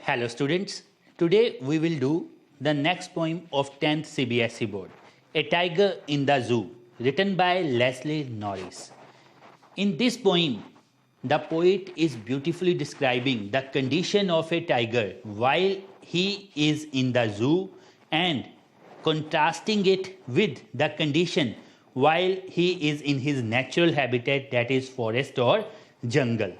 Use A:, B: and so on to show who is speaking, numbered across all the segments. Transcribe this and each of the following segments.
A: Hello students, today we will do the next poem of 10th CBSE board, A Tiger in the Zoo, written by Leslie Norris. In this poem, the poet is beautifully describing the condition of a tiger while he is in the zoo and contrasting it with the condition while he is in his natural habitat, that is forest or jungle.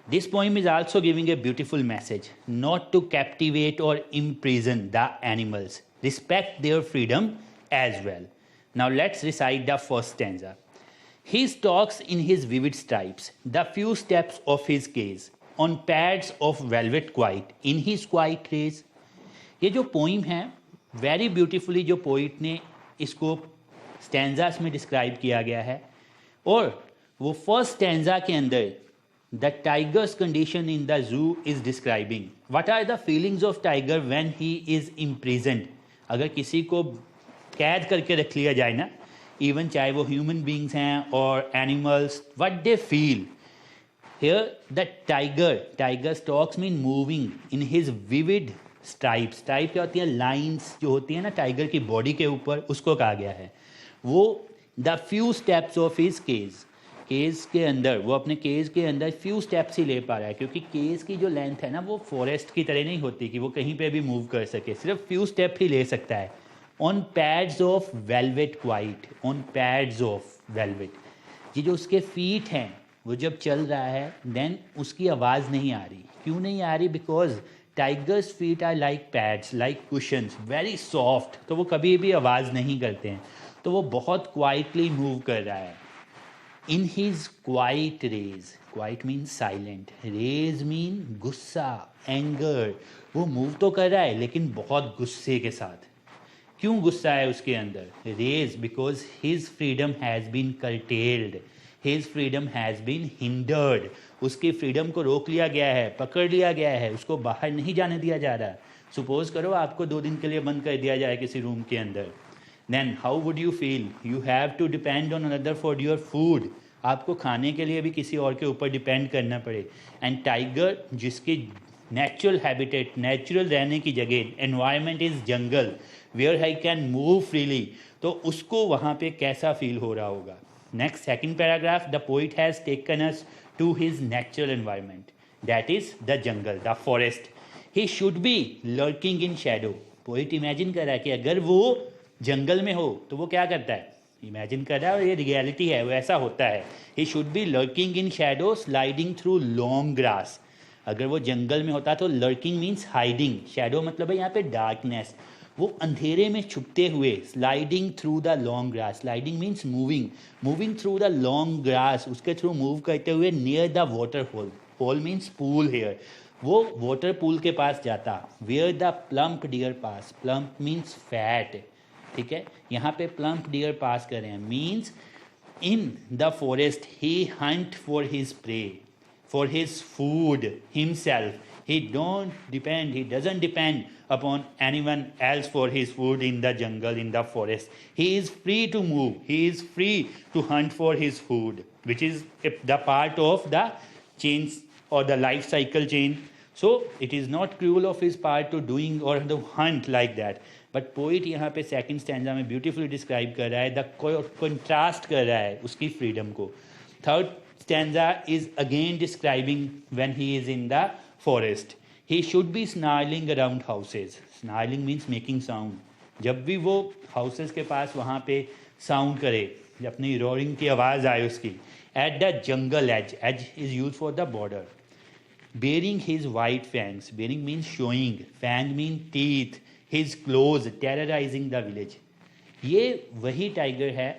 A: This poem is also giving a beautiful message not to captivate or imprison the animals, respect their freedom as well. Now let's recite the first stanza. He stalks in his vivid stripes, the few steps of his cage, on pads of velvet quiet, in his quiet rays. ये जो poem है very beautifully जो poet ने इसको stanzas में describe किया गया है और वो फर्स्ट स्टैंजा के अंदर the tiger's condition in the zoo is describing what are the feelings of tiger when he is imprisoned. अगर किसी को कैद करके रख लिया जाए ना, इवन चाहे वो ह्यूमन बींग्स हैं और animals, what they feel. Here the tiger stocks mean moving in his vivid stripe. Stripe क्या होती है? लाइंस जो होती है ना टाइगर की बॉडी के ऊपर, उसको कहा गया है. वो the few steps of his cage के अंदर, वो अपने केज के अंदर फ्यू स्टेप्स ही ले पा रहा है क्योंकि केज की जो लेंथ है ना वो फॉरेस्ट की तरह नहीं होती कि वो कहीं पे भी मूव कर सके, सिर्फ फ्यू स्टेप ही ले सकता है. On pads of velvet quite, on pads of velvet. ये जो उसके फीट हैं वो जब चल रहा है देन उसकी आवाज़ नहीं आ रही. क्यों नहीं आ रही? Because tiger's feet are like pads, like cushions, very soft. तो वो कभी भी आवाज़ नहीं करते हैं, तो वो बहुत क्वाइटली मूव कर रहा है. In his quiet rage, quiet mean silent, rage mean गुस्सा, एंगर. वो मूव तो कर रहा है लेकिन बहुत गुस्से के साथ. क्यों गुस्सा है उसके अंदर? Rage because his freedom has been curtailed, his freedom has been hindered. उसकी फ्रीडम को रोक लिया गया है, पकड़ लिया गया है, उसको बाहर नहीं जाने दिया जा रहा. सपोज करो आपको 2 दिन के लिए बंद कर दिया जाए किसी रूम के अंदर, then how would you feel? You have to depend on another for your food. आपको खाने के लिए भी किसी और के ऊपर डिपेंड करना पड़े. एंड टाइगर जिसकी नेचुरल हैबिटेट, नेचुरल रहने की जगह, environment is jungle where I can move freely, तो उसको वहाँ पे कैसा फील हो रहा होगा. Next second paragraph, the poet has taken us to his natural environment, that is the jungle, the forest. He should be lurking in shadow. Poet imagine कर रहा है कि अगर वो जंगल में हो तो वो क्या करता है, इमेजिन कर रहा है और ये रियलिटी है, वो ऐसा होता है. ही should be lurking in shadow sliding through long grass. अगर वो जंगल में होता तो लर्किंग मीन्स हाइडिंग, शैडो मतलब है यहाँ पे डार्कनेस. वो अंधेरे में छुपते हुए, sliding through the long grass, sliding means moving, moving through the long grass, उसके थ्रू मूव करते हुए near the water hole. Hole means pool here. वो वाटर पूल के पास जाता. Where the plump deer pass, plump means fat. ठीक है, यहाँ पे प्लम्प डियर पास कर रहे हैं, means in the forest he Hunt for his prey, for his food himself. He doesn't depend upon anyone else for his food in the jungle, in the forest. He is free to move. He is free to hunt for his food, which is the part of the chain or the life cycle chain. So it is not cruel of his part to doing or to hunt like that. But poet यहाँ पे second stanza में beautifully describe कर रहा है, the contrast कर रहा है उसकी फ्रीडम को. Third stanza is again describing when he is in the forest. He should be snarling around houses. Snarling means making sound. जब भी वो houses के पास वहाँ पे sound करे, अपनी roaring की आवाज़ आए उसकी. At the jungle edge, edge is used for the border. Bearing his white fangs. Bearing means showing. Fang means teeth. His claws terrorizing the village. ये वही टाइगर है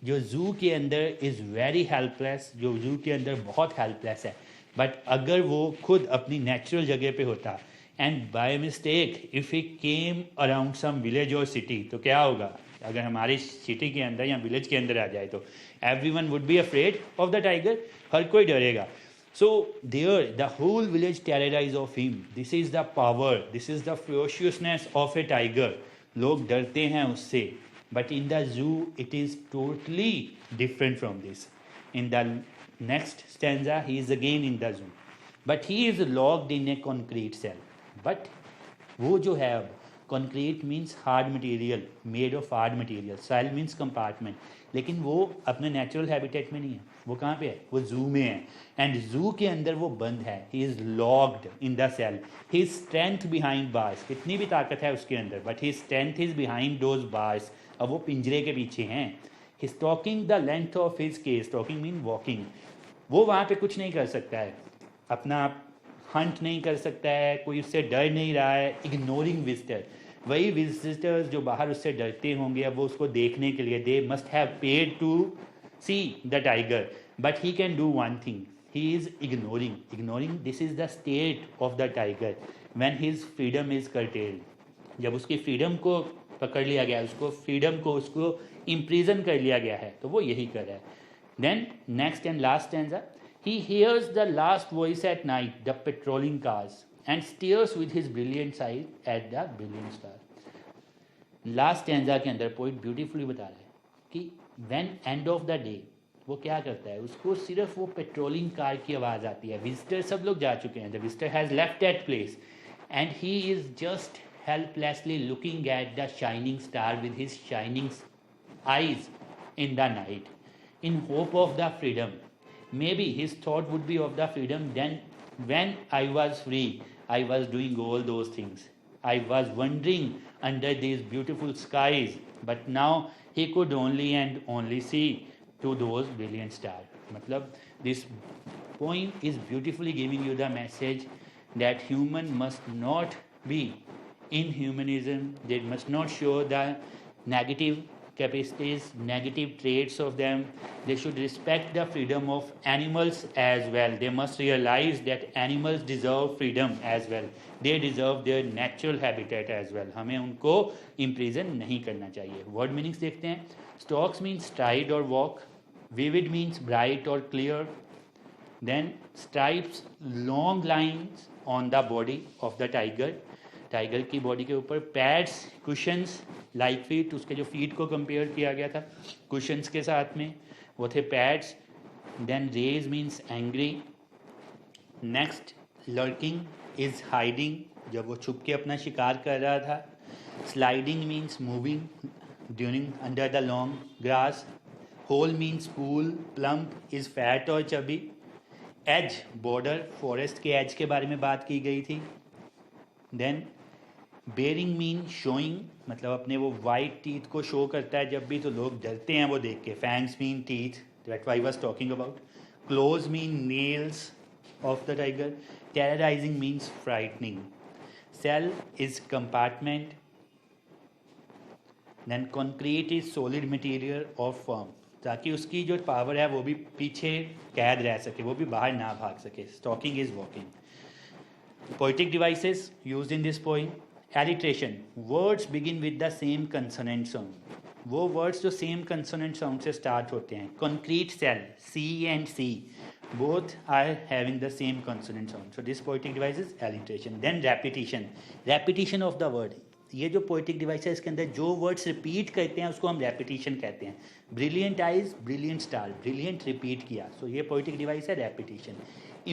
A: जो जू के अंदर इज़ वेरी हेल्पलेस, जो जू के अंदर बहुत हेल्पलेस है. बट अगर वो खुद अपनी नेचुरल जगह पे होता and by mistake if he came around some village और सिटी, तो क्या होगा? अगर हमारी सिटी के अंदर या विलेज के अंदर आ जाए तो everyone would be afraid of the tiger. हर कोई डरेगा. So there the whole village terrorise of him. This is the power, this is the ferociousness of a tiger. लोग डरते हैं उससे. But in the zoo it is totally different from this. In the next stanza he is again in the zoo, but he is locked in a concrete cell. But वो जो है अब concrete means hard material, made of hard material, cell means compartment, लेकिन वो अपने natural habitat में नहीं है, वो कहाँ पे है, वो जू में है, एंड जू के अंदर वो बंद है, he is locked in the cell, he strength behind bars, कितनी भी ताकत है उसके अंदर, but he strength is behind those bars, अब वो पिंजरे के पीछे हैं, he stalking the length of his cage, stalking mean walking, वो वहाँ पे कुछ नहीं कर सकता है, अपना हंट नहीं कर सकता है, कोई उससे डर नहीं रहा है, इग्नोरिंग विजिटर, वही विजिटर्स जो बाहर उससे डरते होंगे अब वो उसको देखने के लिए, they must have paid to see the tiger, but he can do one thing, he is ignoring this is the state of the tiger when his freedom is curtailed, जब उसकी फ्रीडम को पकड़ लिया गया, उसको फ्रीडम को उसको imprison कर लिया गया है, तो वो यही कर रहा है. Then next and last stanza, he hears the last voice at night, the patrolling cars, and stares with his brilliant eyes at the brilliant star. Last stanza के अंदर पोइट ब्यूटीफुली बता रहा है कि when end of the day वो क्या करता है, उसको सिर्फ वो पेट्रोलिंग कार की आवाज़ आती है, विजिटर सब लोग जा चुके हैं, the visitor has left that place and he is just helplessly looking at the shining star with his shining eyes in the night in hope of the freedom. Maybe his thought would be of the freedom. Then when I was free, I was doing all those things, I was wandering under these beautiful skies, but now he could only and only see to those brilliant stars. Matlab, this poem is beautifully giving you the message that human must not be in humanism, they must not show the negative capacities, negative traits of them, they should respect the freedom of animals as well, they must realize that animals deserve freedom as well, they deserve their natural habitat as well, हमें उनको imprison नहीं करना चाहिए. Word meanings देखते हैं. Stalks means stride or walk, vivid means bright or clear, then stripes long lines on the body of the tiger, tiger की body के ऊपर पैड्स, कुशंस लाइक फीट, उसके जो फीट को कंपेयर किया गया था कुशंस के साथ में, वो थे pads. Then rage means angry. Next lurking is hiding, जब वो छुप के अपना शिकार कर रहा था. Sliding means moving during under the long grass. Hole means pool. Plump is fat और चबी. एज बॉर्डर, फॉरेस्ट के एज के बारे में बात की गई थी. देन बेयरिंग मीन शोइंग, मतलब अपने वो वाइट टीथ को शो करता है जब भी तो लोग डरते हैं वो देख के. Fangs mean teeth, that I was talking about. Claws mean nails of the tiger. Terrorising means frightening. Cell is compartment. Then concrete is solid material of firm, ताकि उसकी जो पावर है वो भी पीछे कैद रह सके, वो भी बाहर ना भाग सके. Stalking is walking. Poetic devices used in this poem. Alliteration, words begin with the same consonant sound, वो words जो same consonant sound से start होते हैं. Concrete cell, C and C both are having the same consonant sound, so this poetic device is alliteration. Then repetition of the word, ये जो poetic device है इसके अंदर जो words repeat करते हैं उसको हम repetition कहते हैं. Brilliant eyes, brilliant star, brilliant repeat किया, so ये poetic device है repetition.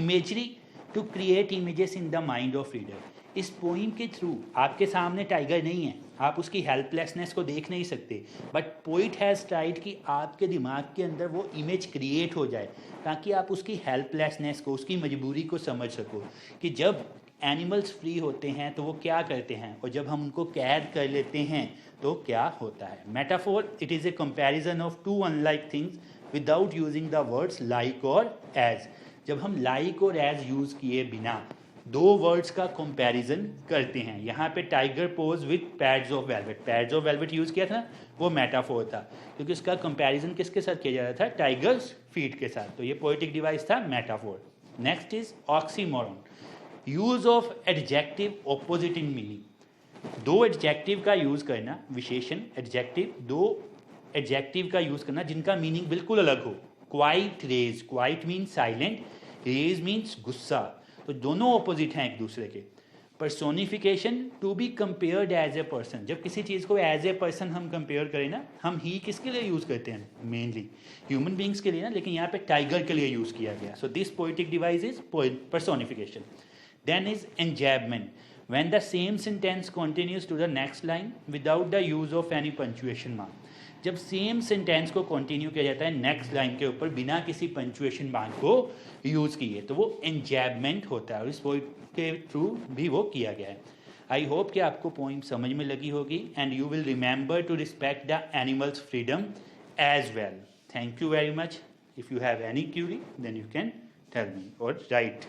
A: Imagery, to create images in the mind of reader. इस पोइम के थ्रू आपके सामने टाइगर नहीं है, आप उसकी हेल्पलेसनेस को देख नहीं सकते, बट पोइट हैज़ ट्राइड कि आपके दिमाग के अंदर वो इमेज क्रिएट हो जाए ताकि आप उसकी हेल्पलेसनेस को, उसकी मजबूरी को समझ सको कि जब एनिमल्स फ्री होते हैं तो वो क्या करते हैं और जब हम उनको कैद कर लेते हैं तो क्या होता है. Metaphor, it is a comparison of two unlike things without using the words like or as. जब हम लाइक और एज यूज़ किए बिना दो वर्ड्स का कंपैरिजन करते हैं. यहाँ पे tiger pose with pads of velvet, pads of velvet use किया था, वो मेटाफोर था क्योंकि उसका कंपैरिजन किसके साथ किया जा रहा था, टाइगर्स फीट के साथ. तो ये पोएटिक डिवाइस था metaphor. Next is oxymoron, use of adjective opposite in meaning. दो एडजेक्टिव का यूज़ करना, विशेषण एडजेक्टिव, दो एडजेक्टिव का यूज़ करना जिनका मीनिंग बिल्कुल अलग हो. Quiet rage, quiet means silent, rage means गुस्सा, तो दोनों ऑपोजिट हैं एक दूसरे के. Personification, to be compared as a person, जब किसी चीज़ को एज ए पर्सन हम कंपेयर करें ना, हम ही किसके लिए यूज़ करते हैं, मेनली ह्यूमन बींग्स के लिए ना, लेकिन यहाँ पे टाइगर के लिए यूज़ किया गया. So this poetic device is personification. Then is enjambment, when the same sentence continues to the next line without the use of any punctuation mark. जब सेम सेंटेंस को कंटिन्यू किया जाता है नेक्स्ट लाइन के ऊपर बिना किसी पंचुएशन मार्क को यूज़ किए तो वो एंजैबमेंट होता है और इस पॉइंट के थ्रू भी वो किया गया है. आई होप कि आपको पॉइंट समझ में लगी होगी and you will remember to respect the animals freedom as well. Thank you very much. If you have any query, then you can tell me or write.